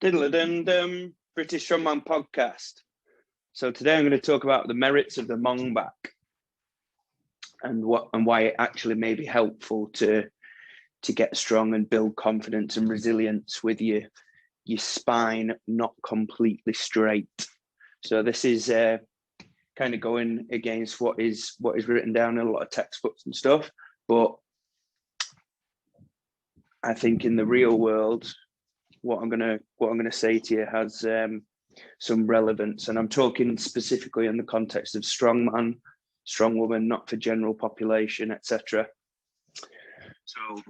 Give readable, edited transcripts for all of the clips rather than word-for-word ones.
Diddled and British Strongman podcast. So today I'm going to talk about the merits of the Mongback and why it actually may be helpful to get strong and build confidence and resilience with your spine not completely straight. So this is kind of going against what is written down in a lot of textbooks and stuff, but I think in the real world, what I'm gonna say to you has some relevance, and I'm talking specifically in the context of strongman, strongwoman, not for general population, etc. So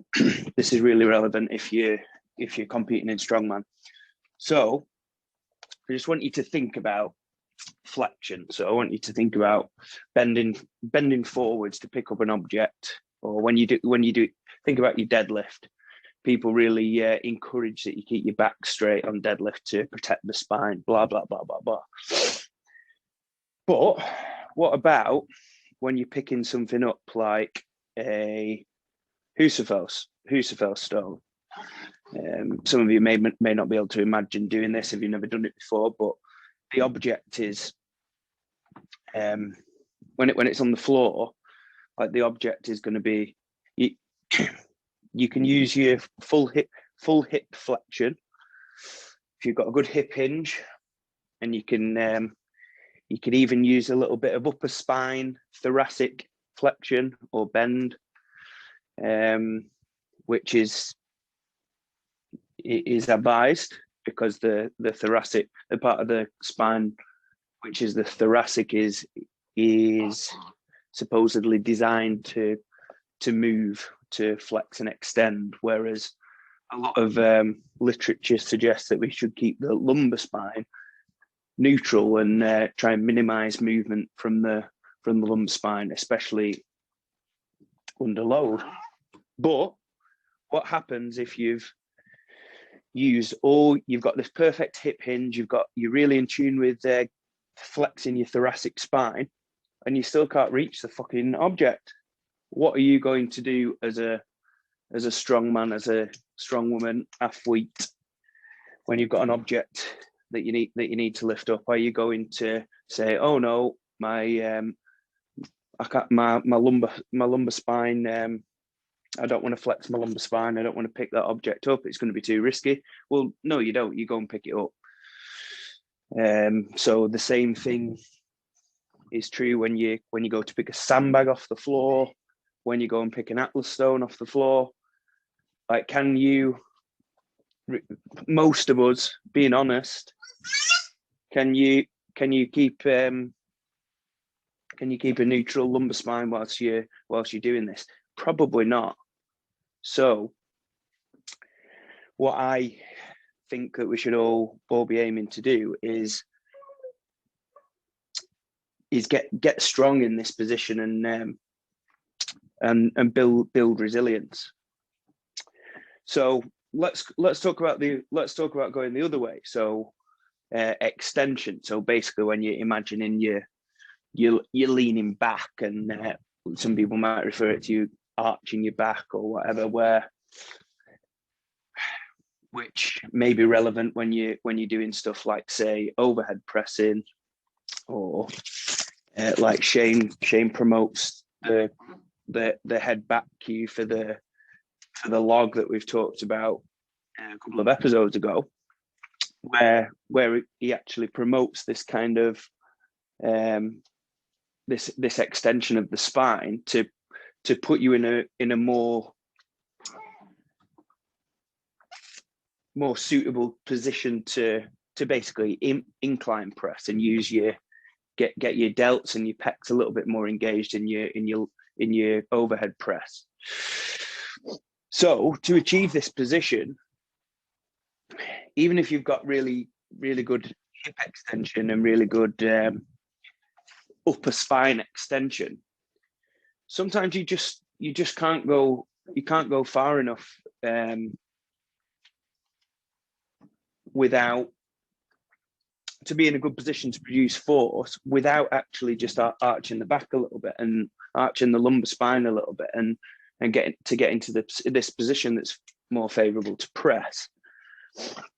this is really relevant if you're competing in strongman. So I just want you to think about flexion. So I want you to think about bending forwards to pick up an object, or when you do think about your deadlift. People really encourage that you keep your back straight on deadlift to protect the spine, blah, blah, blah, blah, blah. But what about when you're picking something up like a Husafell stone? Some of you may not be able to imagine doing this if you've never done it before, but the object is, when it's on the floor, like the object is going to be, you can use your full hip flexion if you've got a good hip hinge, and you can even use a little bit of upper spine thoracic flexion or bend, which is advised because the thoracic, the part of the spine which is the thoracic, is supposedly designed to move, to flex and extend, whereas a lot of literature suggests that we should keep the lumbar spine neutral and try and minimize movement from the lumbar spine, especially under load. But what happens if you've got this perfect hip hinge, you're really in tune with flexing your thoracic spine, and you still can't reach the fucking object? What are you going to do as a strong man, as a strong woman athlete, when you've got an object that you need to lift up? Are you going to say, "Oh no, my lumbar spine, I don't want to flex my lumbar spine, I don't want to pick that object up, it's going to be too risky"? Well, no, you don't. You go and pick it up. So the same thing is true when you go to pick a sandbag off the floor, when you go and pick an atlas stone off the floor. Like, most of us, being honest, can you keep a neutral lumbar spine whilst you're doing this? Probably not. So what I think that we should all be aiming to do is get strong in this position and build resilience. So let's talk about going the other way. So extension. So basically, when you're imagining you're leaning back, and some people might refer it to you arching your back or whatever, which may be relevant when you're doing stuff like, say, overhead pressing, or like Shane promotes the head back cue for the log that we've talked about a couple of episodes ago, where he actually promotes this kind of this extension of the spine to put you in a more suitable position to basically incline press and use get your delts and your pecs a little bit more engaged in your overhead press. So to achieve this position, even if you've got really, really good hip extension and really good upper spine extension, sometimes you just can't go far enough without, to be in a good position to produce force, without actually just arching the back a little bit and arching the lumbar spine a little bit and get into this position that's more favorable to press.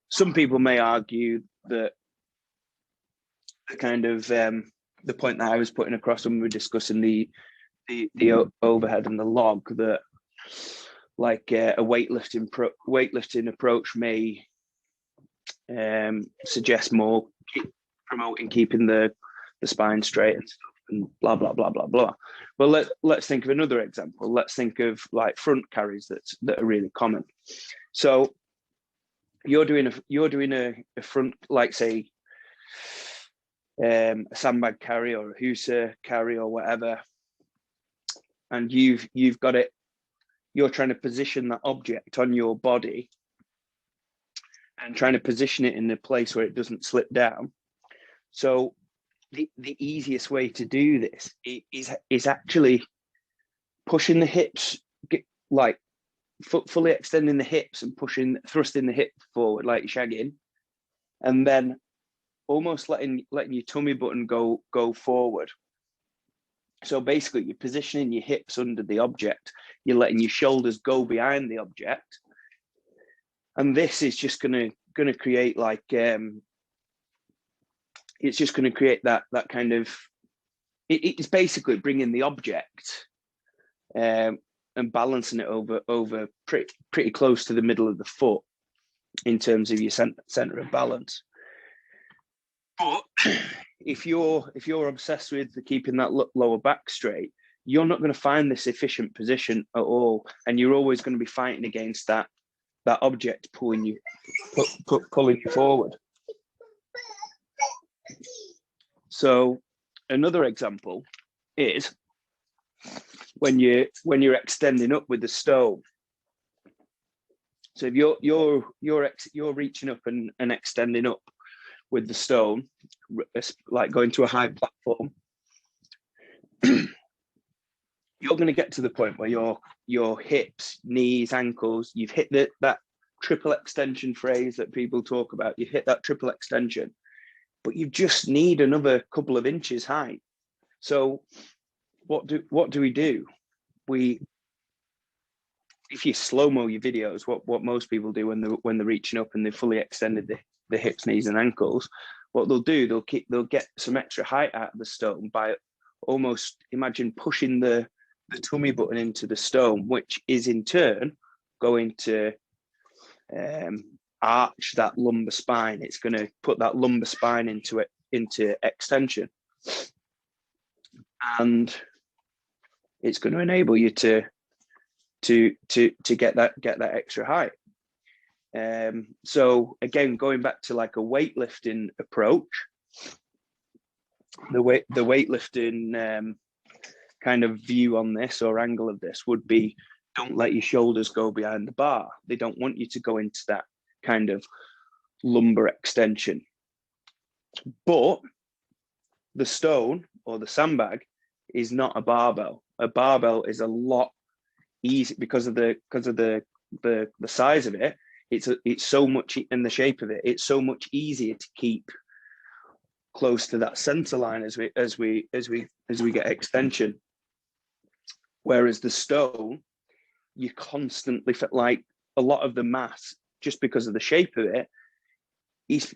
Some people may argue that kind of the point that I was putting across when we were discussing the overhead and the log, that like a weightlifting approach may suggest more promoting keeping the spine straight and stuff, and blah blah blah blah blah. Well, let's think of another example. Let's think of like front carries that are really common. So you're doing a front, like say a sandbag carry or a Husa carry or whatever, and you've got it. You're trying to position that object on your body and trying to position it in a place where it doesn't slip down. So the easiest way to do this is actually pushing the hips, like fully extending the hips and thrusting the hip forward like you're shagging, and then almost letting your tummy button go forward. So basically you're positioning your hips under the object, you're letting your shoulders go behind the object, and this is just gonna create like it's just going to create that kind of, it's basically bringing the object and balancing it over pretty close to the middle of the foot in terms of your center of balance. But if you're obsessed with keeping that lower back straight, you're not going to find this efficient position at all, and you're always going to be fighting against that object pulling you forward. So another example is when you're extending up with the stone. So if you're reaching up and extending up with the stone, like going to a high platform, you're going to get to the point where your hips, knees, ankles, you've hit that triple extension phrase that people talk about. You've hit that triple extension, but you just need another couple of inches height. So what do we do? If you slow-mo your videos, what most people do when they're reaching up and they've fully extended the hips, knees, and ankles, what they'll do, they'll get some extra height out of the stone by almost, imagine pushing the tummy button into the stone, which is in turn going to arch that lumbar spine. It's going to put that lumbar spine into extension, and it's going to enable you to get that extra height. So again, going back to like a weightlifting approach, the weightlifting kind of view on this or angle of this would be, don't let your shoulders go behind the bar. They don't want you to go into that kind of lumbar extension. But the stone or the sandbag is not a barbell. A barbell is a lot easy because of the size of it. It's so much, in the shape of it, it's so much easier to keep close to that center line as we get extension. Whereas the stone, you constantly feel like a lot of the mass, just because of the shape of it, he's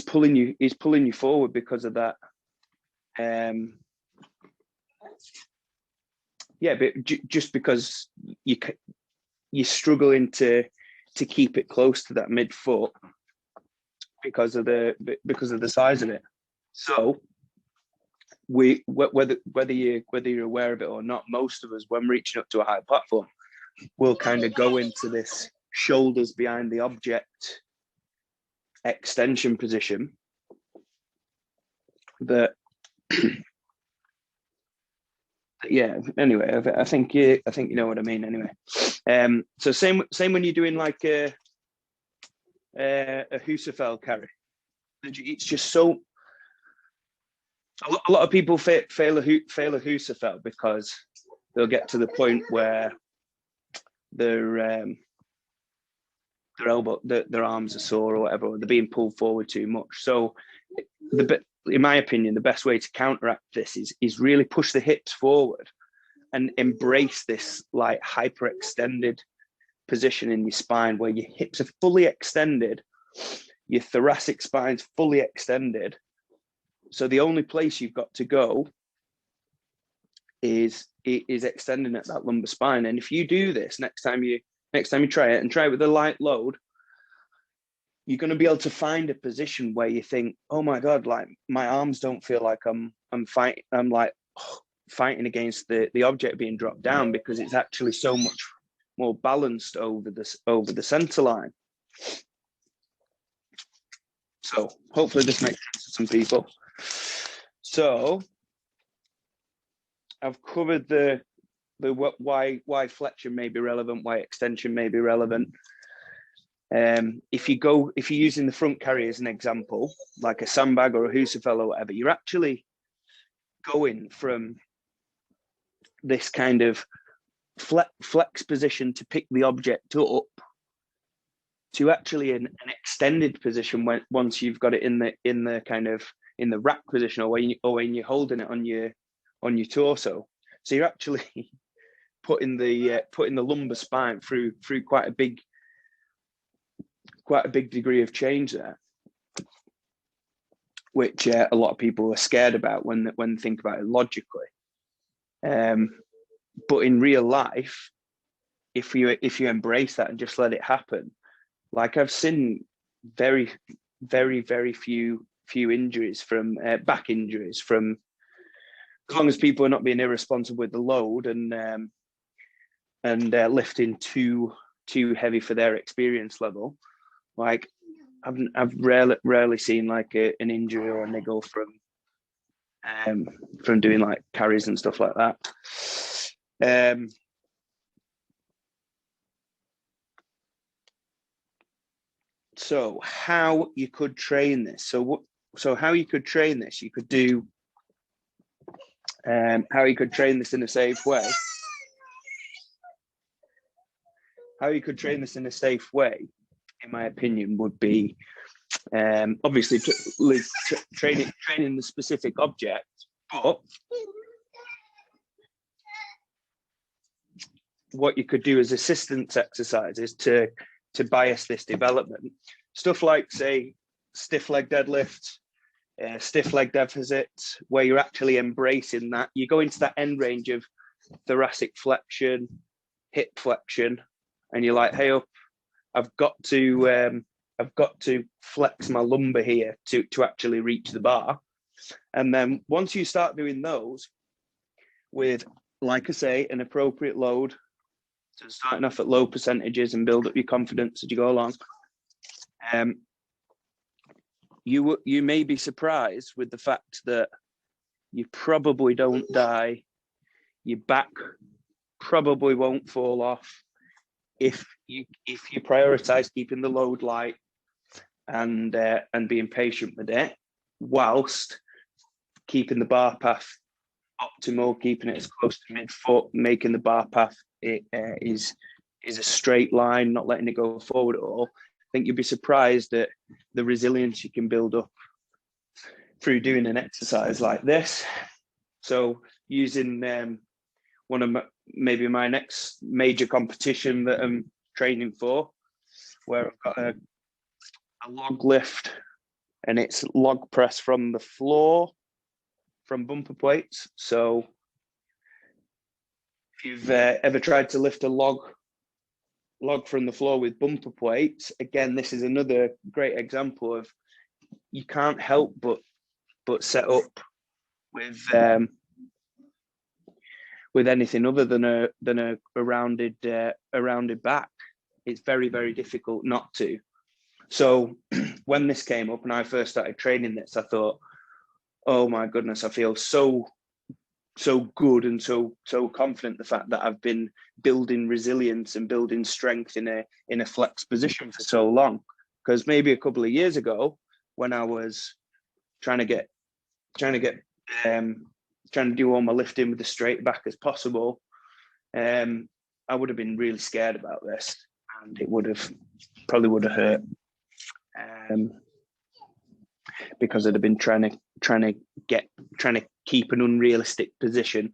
pulling you forward because of that. But just because you're struggling to keep it close to that midfoot because of the size of it. So whether you're aware of it or not, most of us, when reaching up to a high platform, will kind of go into this shoulders behind the object extension position that anyway, I think you know what I mean anyway. So same when you're doing like a Husafel carry. It's just so, a lot of people fail a Husafel because they'll get to the point where their arms are sore or whatever, or they're being pulled forward too much. So in my opinion, the best way to counteract this is really push the hips forward and embrace this like hyperextended position in your spine where your hips are fully extended, your thoracic spine's fully extended. So the only place you've got to go is extending at that lumbar spine. And if you do this next time you try it, and try it with a light load, you're going to be able to find a position where you think, oh my God, like my arms don't feel like I'm fighting against the object being dropped down, because it's actually so much more balanced over the center line. So hopefully this makes sense to some people. So I've covered the why flexion may be relevant, why extension may be relevant. If you're using the front carry as an example, like a sandbag or a Husafel or whatever, you're actually going from this kind of flex position to pick the object up to actually an extended position once you've got it in the rack position, or when you're holding it on your torso. So you're actually putting the lumbar spine through quite a big degree of change there, which a lot of people are scared about when they think about it logically. But in real life, if you embrace that and just let it happen, like I've seen very, very, very few injuries from back injuries from, as long as people are not being irresponsible with the load and lifting too heavy for their experience level. Like I've rarely seen like an injury or a niggle from doing like carries and stuff like that. So how you could train this? So how you could train this? You could do how you could train this in a safe way. How you could train this in a safe way, in my opinion, would be obviously training the specific object, but what you could do as assistance exercises to bias this development. Stuff like, say, stiff leg deadlift, stiff leg deficit, where you're actually embracing that. You go into that end range of thoracic flexion, hip flexion, and you're like, hey up, I've got to flex my lumbar here to actually reach the bar. And then once you start doing those with, like I say, an appropriate load, so starting off at low percentages and build up your confidence as you go along, you may be surprised with the fact that you probably don't die, your back probably won't fall off if you prioritize keeping the load light and being patient with it, whilst keeping the bar path optimal, keeping it as close to midfoot, making the bar path is a straight line, not letting it go forward at all. I think you'd be surprised at the resilience you can build up through doing an exercise like this. So using one of maybe my next major competition that I'm training for, where I've got a log lift, and it's log press from the floor, from bumper plates. So if you've ever tried to lift a log from the floor with bumper plates, again, this is another great example of you can't help but set up with anything other than a rounded back. It's very, very difficult not to. So when this came up and I first started training this, I thought, oh my goodness, I feel so good and so confident, the fact that I've been building resilience and building strength in a flex position for so long. Because maybe a couple of years ago, when I was trying to do all my lifting with the straight back as possible, I would have been really scared about this, and it probably would have hurt, because I'd have been trying to keep an unrealistic position.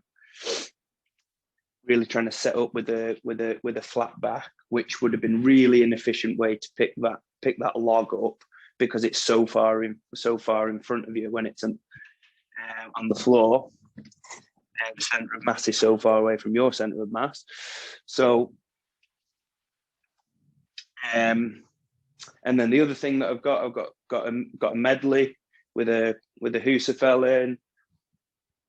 really trying to set up with a flat back, which would have been really an efficient way to pick that log up, because it's so far in front of you when it's on the floor. The center of mass is so far away from your center of mass. So, and then the other thing that I've got a medley with a Husafell in,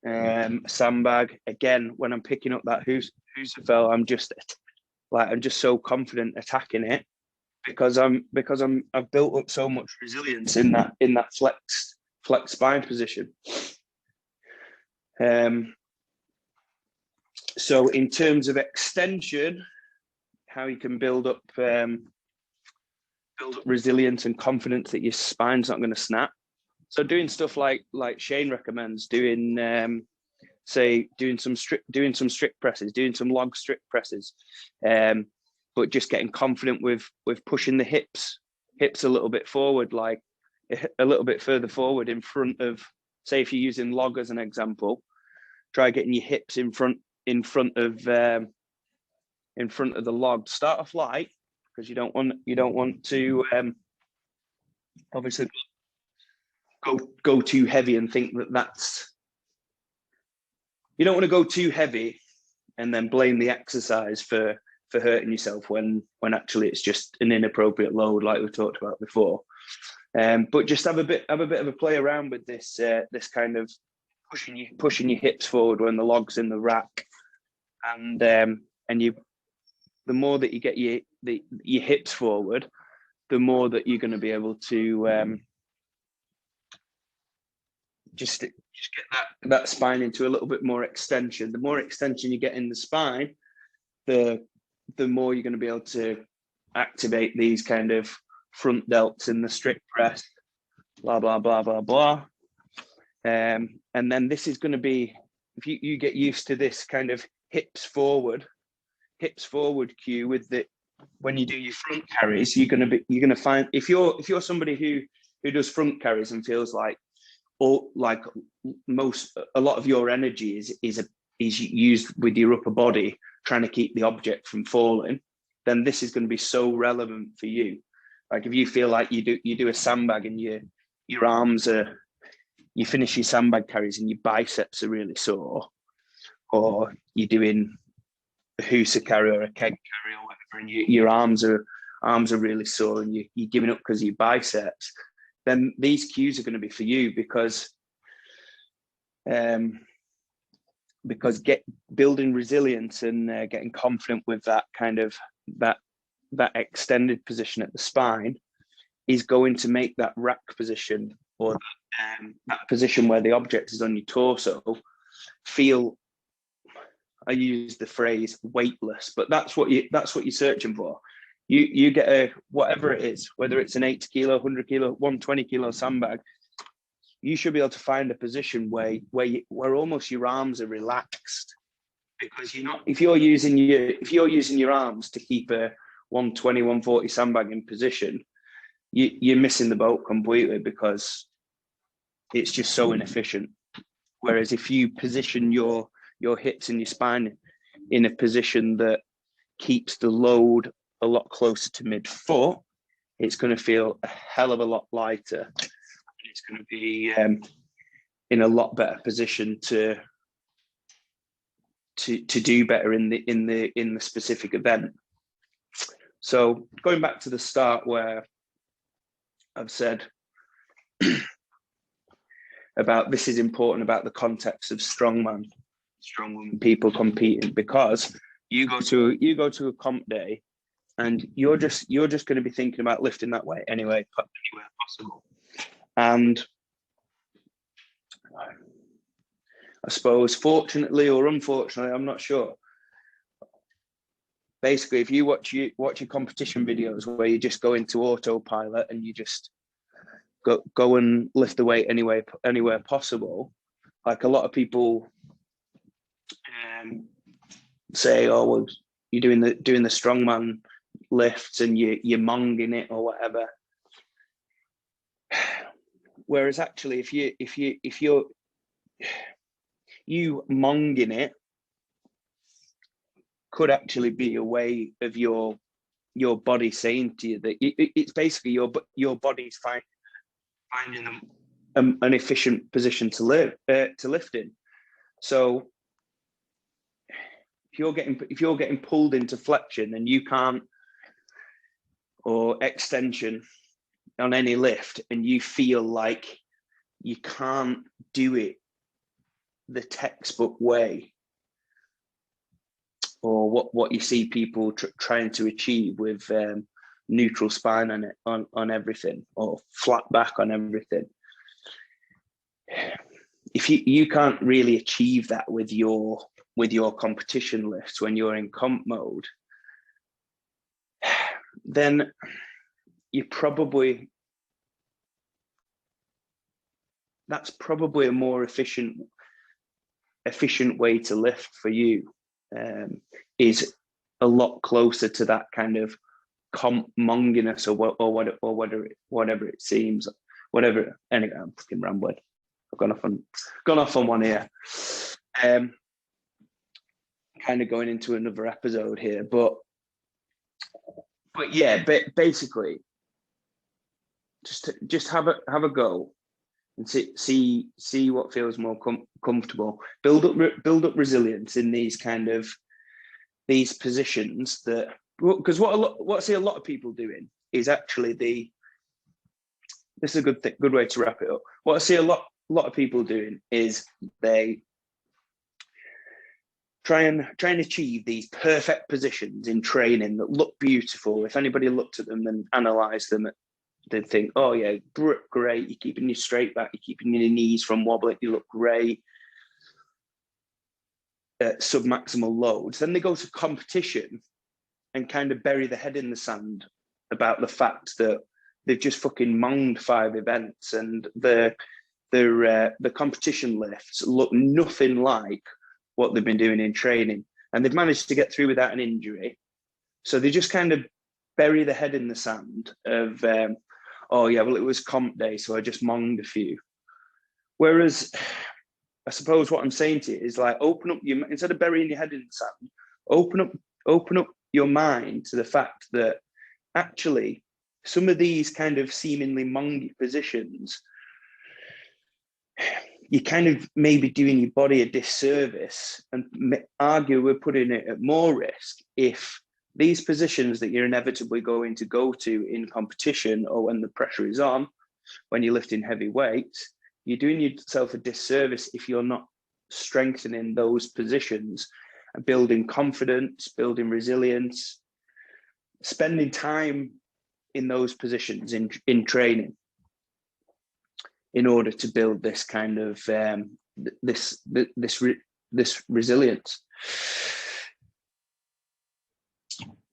a sandbag. Again, when I'm picking up that Husafell, I'm just so confident attacking it, because I've built up so much resilience in that flex spine position. So in terms of extension, how you can build up resilience and confidence that your spine's not going to snap. So doing stuff like Shane recommends, doing some strict presses, doing some log strict presses, but just getting confident with pushing the hips a little bit forward, like a little bit further forward in front of, say if you're using log as an example, try getting your hips in front of the log. Start off light, because you don't want to obviously go too heavy and think that's, you don't want to go too heavy and then blame the exercise for hurting yourself when actually it's just an inappropriate load, like we talked about before. But just have a bit of a play around with this kind of pushing your hips forward when the log's in the rack, and the more that you get your hips forward, the more that you're going to be able to just get that spine into a little bit more extension. The more extension you get in the spine, the more you're going to be able to activate these kind of front delts in the strict press, blah, blah, blah, blah, blah. And then this is going to be, if you get used to this kind of hips forward cue with the, when you do your front carries, you're going to find, if you're somebody who does front carries and feels like, or like a lot of your energy is used with your upper body trying to keep the object from falling, then this is going to be so relevant for you. Like if you feel like you do a sandbag and your arms are, you finish your sandbag carries and your biceps are really sore, or you're doing a Husa carry or a keg carry or whatever, and your arms are really sore and you're giving up because of your biceps, then these cues are going to be for you, because building resilience and getting confident with that kind of that extended position at the spine is going to make that rack position, or that position where the object is on your torso, feel, I use the phrase weightless, but that's what you're searching for. You get a, whatever it is, whether it's an 80 kilo, 100 kilo, 120 kilo sandbag, you should be able to find a position where almost your arms are relaxed, because if you're using your arms to keep a 120, 140 sandbag in position, you're missing the boat completely, because it's just so inefficient. Whereas if you position your hips and your spine in a position that keeps the load a lot closer to midfoot, it's going to feel a hell of a lot lighter, and it's going to be in a lot better position to do better in the specific event. So going back to the start where I've said about this is important about the context of strongman people competing, because you go to a comp day and you're just going to be thinking about lifting that weight anywhere possible. And I suppose, fortunately or unfortunately, I'm not sure, basically if you watch your competition videos where you just go into autopilot and you just go and lift the weight anywhere possible, like a lot of people say, oh well, you're doing the strongman lifts and you're monging it or whatever. Whereas actually, if you monging it, could actually be a way of your body saying to you that it's basically your body's finding an efficient position to lift in. So if you're getting pulled into flexion and you can't, or extension on any lift, and you feel like you can't do it the textbook way, or what you see people trying to achieve with neutral spine on everything, or flat back on everything. If you can't really achieve that with your competition lifts when you're in comp mode, then that's probably a more efficient way to lift for you. Is a lot closer to that kind of comp monginess, or whatever it seems, whatever. Anyway, I'm fucking rambling. I've gone off on one ear. Kind of going into another episode here, but yeah, basically, just have a go and see what feels more comfortable. Build up resilience in these positions, that, because what I see a lot of people doing is actually this is a good way to wrap it up. What I see a lot of people doing is they try and achieve these perfect positions in training that look beautiful. If anybody looked at them and analysed them, they'd think, oh yeah, great, you're keeping your straight back, you're keeping your knees from wobbling, you look great at submaximal loads. Then they go to competition and kind of bury the head in the sand about the fact that they've just fucking monged 5 events, and the competition lifts look nothing like what they've been doing in training, and they've managed to get through without an injury. So they just kind of bury the head in the sand of, oh yeah, well, it was comp day, so I just monged a few. Whereas I suppose what I'm saying to you is, like, open up instead of burying your head in the sand, open up your mind to the fact that actually some of these kind of seemingly mongy positions, you kind of maybe doing your body a disservice, and argue we're putting it at more risk if these positions that you're inevitably going to go to in competition, or when the pressure is on, when you're lifting heavy weights, you're doing yourself a disservice if you're not strengthening those positions and building confidence, building resilience, spending time in those positions in training, in order to build this kind of this resilience.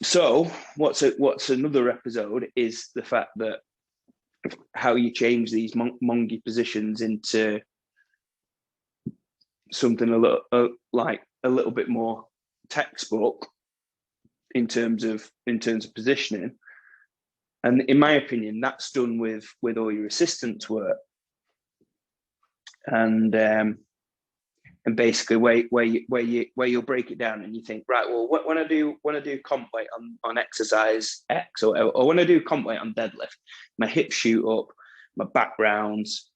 So what's another episode is the fact that how you change these mongy positions into something a little bit more textbook in terms of positioning. And in my opinion, that's done with all your assistance work, and basically where you'll break it down and you think, right, well, when I do comp weight on exercise X, or when I do comp weight on deadlift, my hips shoot up, my back rounds,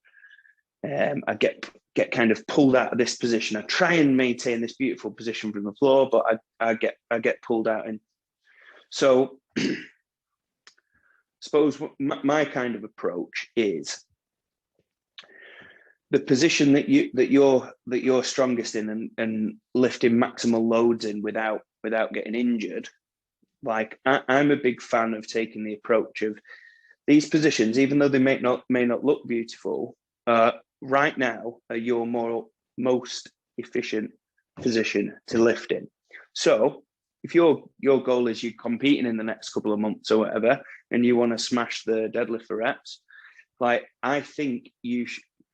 I get kind of pulled out of this position. I try and maintain this beautiful position from the floor, but I get pulled out. And so I suppose my kind of approach is the position that you're strongest in and lifting maximal loads in without getting injured. Like, I'm a big fan of taking the approach of these positions, even though they may not look beautiful, right now are your most efficient position to lift in. So if your goal is you're competing in the next couple of months or whatever, and you want to smash the deadlift for reps, like, I think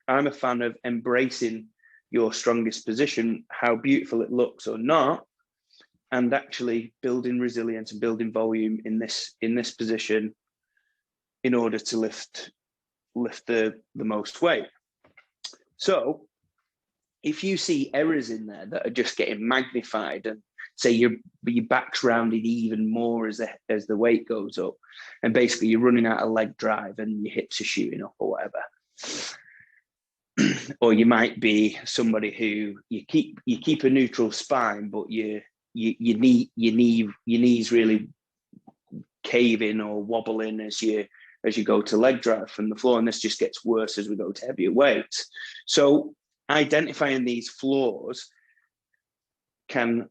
I'm a fan of embracing your strongest position, how beautiful it looks or not, and actually building resilience and building volume in this position in order to lift the most weight. So if you see errors in there that are just getting magnified, and say your back's rounded even more as the weight goes up, and basically you're running out of leg drive and your hips are shooting up or whatever. Or you might be somebody who you keep a neutral spine, but your knees really cave in or wobble in as you go to leg drive from the floor, and this just gets worse as we go to heavier weights. So identifying these flaws can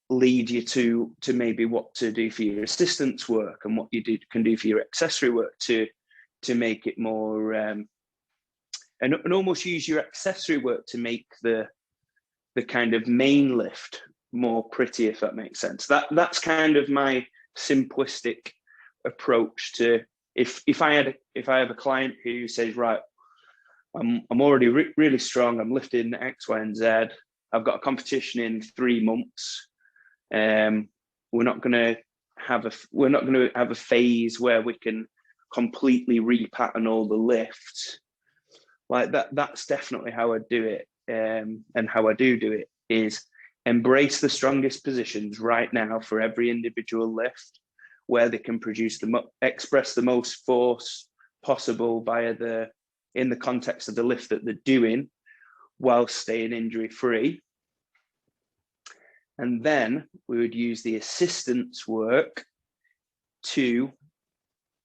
lead you to maybe what to do for your assistance work and what you can do for your accessory work to make it more and almost use your accessory work to make the kind of main lift more pretty, if that makes sense. That's kind of my simplistic approach to if I have a client who says, right, I'm already really strong, I'm lifting X, Y, and Z, I've got a competition in 3 months. We're not going to have a phase where we can completely repattern all the lifts like that. That's definitely how I do it, and how I do it is embrace the strongest positions right now for every individual lift, where they can express the most force possible in the context of the lift that they're doing, while staying injury free. And then we would use the assistance work to,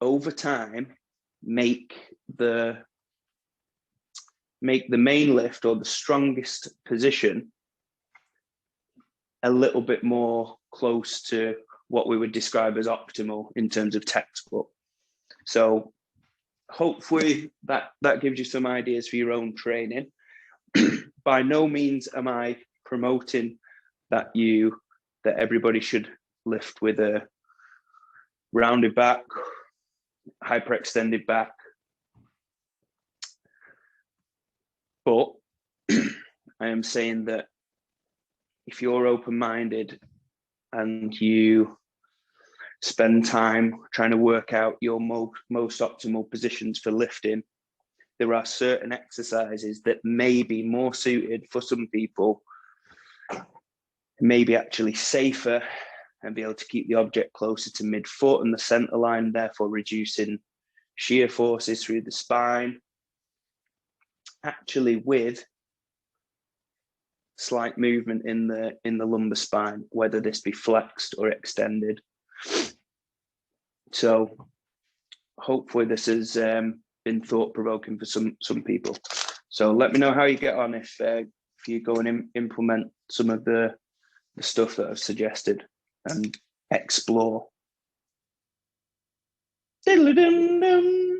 over time, make the main lift or the strongest position a little bit more close to what we would describe as optimal in terms of textbook. So hopefully that gives you some ideas for your own training. By no means am I promoting that everybody should lift with a rounded back, hyperextended back. But I am saying that if you're open-minded and you spend time trying to work out your most optimal positions for lifting, there are certain exercises that may be more suited for some people, maybe actually safer, and be able to keep the object closer to midfoot and the center line, therefore reducing shear forces through the spine, actually with slight movement in the lumbar spine, whether this be flexed or extended. So hopefully this has been thought-provoking for some people. So let me know how you get on if you go and implement some of the stuff that I've suggested and explore. Diddle-dum-dum.